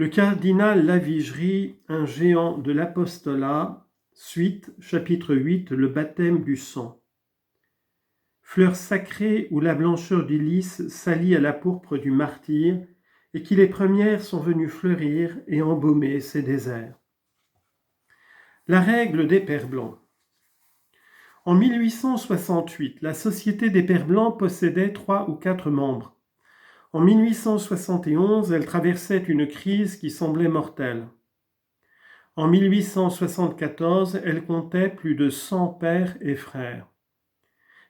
Le cardinal Lavigerie, un géant de l'apostolat, suite, chapitre 8, le baptême du sang. Fleur sacrée où la blancheur du lys s'allie à la pourpre du martyr, et qui les premières sont venues fleurir et embaumer ces déserts. La règle des Pères Blancs. En 1868, la Société des Pères Blancs possédait 3 ou 4 membres. En 1871, elle traversait une crise qui semblait mortelle. En 1874, elle comptait plus de 100 pères et frères.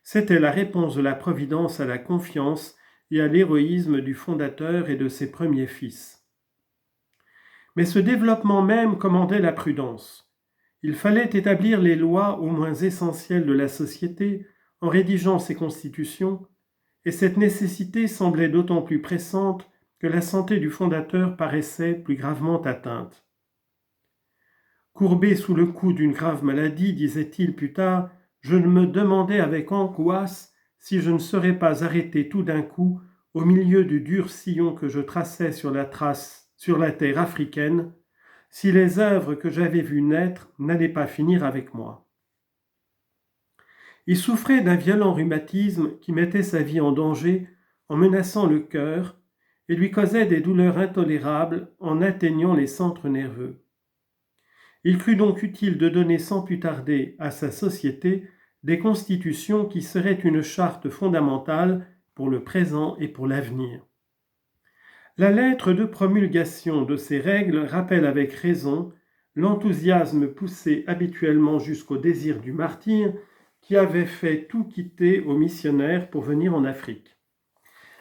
C'était la réponse de la Providence à la confiance et à l'héroïsme du fondateur et de ses premiers fils. Mais ce développement même commandait la prudence. Il fallait établir les lois au moins essentielles de la société en rédigeant ses constitutions, et cette nécessité semblait d'autant plus pressante que la santé du fondateur paraissait plus gravement atteinte. Courbé sous le coup d'une grave maladie, disait-il plus tard, je me demandais avec angoisse si je ne serais pas arrêté tout d'un coup au milieu du dur sillon que je traçais sur la terre africaine, si les œuvres que j'avais vues naître n'allaient pas finir avec moi. Il souffrait d'un violent rhumatisme qui mettait sa vie en danger en menaçant le cœur et lui causait des douleurs intolérables en atteignant les centres nerveux. Il crut donc utile de donner sans plus tarder à sa société des constitutions qui seraient une charte fondamentale pour le présent et pour l'avenir. La lettre de promulgation de ces règles rappelle avec raison l'enthousiasme poussé habituellement jusqu'au désir du martyr qui avait fait tout quitter aux missionnaires pour venir en Afrique.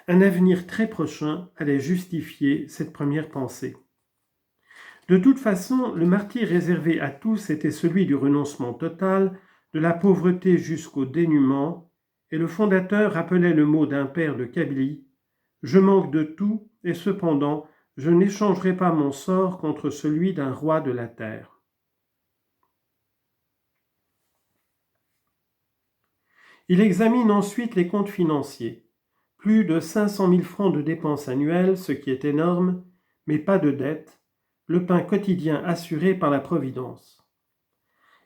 Un avenir très prochain allait justifier cette première pensée. De toute façon, le martyr réservé à tous était celui du renoncement total, de la pauvreté jusqu'au dénuement, et le fondateur rappelait le mot d'un père de Kabylie, « Je manque de tout, et cependant, je n'échangerai pas mon sort contre celui d'un roi de la terre. » Il examine ensuite les comptes financiers. Plus de 500 000 francs de dépenses annuelles, ce qui est énorme, mais pas de dette, le pain quotidien assuré par la Providence.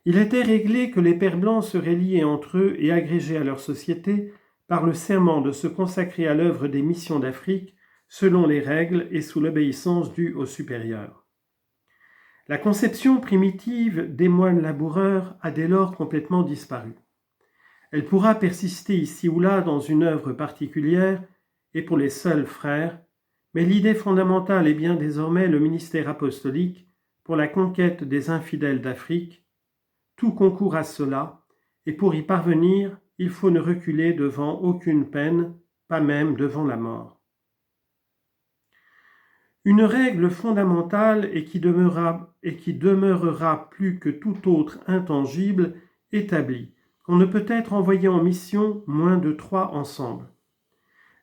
Il était réglé que les Pères Blancs seraient liés entre eux et agrégés à leur société par le serment de se consacrer à l'œuvre des missions d'Afrique selon les règles et sous l'obéissance due aux supérieurs. La conception primitive des moines laboureurs a dès lors complètement disparu. Elle pourra persister ici ou là dans une œuvre particulière et pour les seuls frères, mais l'idée fondamentale est bien désormais le ministère apostolique pour la conquête des infidèles d'Afrique. Tout concourt à cela, et pour y parvenir, il faut ne reculer devant aucune peine, pas même devant la mort. Une règle fondamentale et qui demeurera plus que tout autre intangible établie. On ne peut être envoyé en mission moins de 3 ensemble.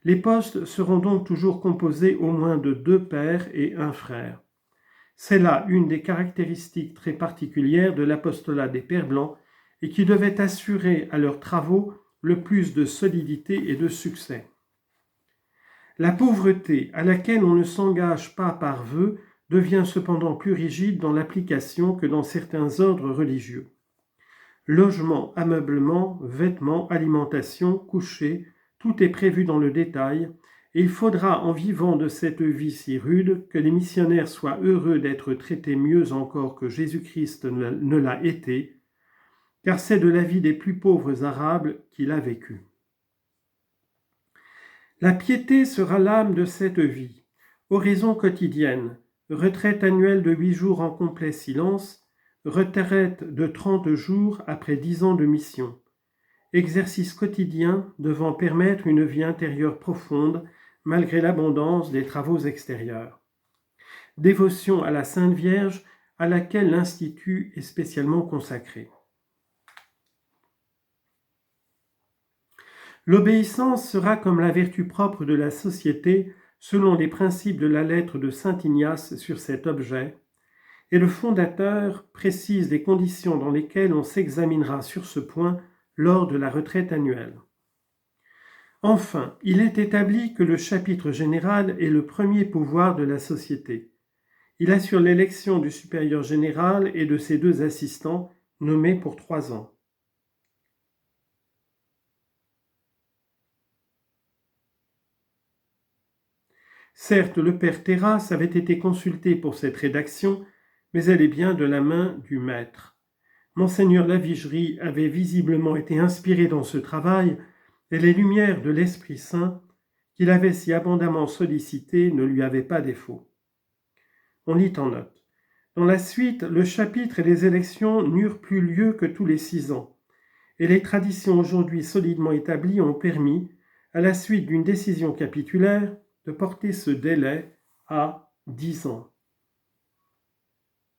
Les postes seront donc toujours composés au moins de 2 pères et 1 frère. C'est là une des caractéristiques très particulières de l'apostolat des Pères Blancs et qui devait assurer à leurs travaux le plus de solidité et de succès. La pauvreté à laquelle on ne s'engage pas par vœu devient cependant plus rigide dans l'application que dans certains ordres religieux. Logement, ameublement, vêtements, alimentation, coucher, tout est prévu dans le détail, et il faudra, en vivant de cette vie si rude, que les missionnaires soient heureux d'être traités mieux encore que Jésus-Christ ne l'a été, car c'est de la vie des plus pauvres Arabes qu'il a vécu. La piété sera l'âme de cette vie, oraison quotidienne, retraite annuelle de 8 jours en complet silence, retraite de 30 jours après 10 ans de mission, exercice quotidien devant permettre une vie intérieure profonde malgré l'abondance des travaux extérieurs. Dévotion à la Sainte Vierge à laquelle l'Institut est spécialement consacré. L'obéissance sera comme la vertu propre de la société selon les principes de la lettre de saint Ignace sur cet objet, et le fondateur précise les conditions dans lesquelles on s'examinera sur ce point lors de la retraite annuelle. Enfin, il est établi que le chapitre général est le premier pouvoir de la société. Il assure l'élection du supérieur général et de ses 2 assistants, nommés pour 3 ans. Certes, le père Terrasse avait été consulté pour cette rédaction, mais elle est bien de la main du maître. Monseigneur Lavigerie avait visiblement été inspiré dans ce travail, et les lumières de l'Esprit Saint, qu'il avait si abondamment sollicitées, ne lui avaient pas défaut. On lit en note. Dans la suite, le chapitre et les élections n'eurent plus lieu que tous les 6 ans, et les traditions aujourd'hui solidement établies ont permis, à la suite d'une décision capitulaire, de porter ce délai à 10 ans.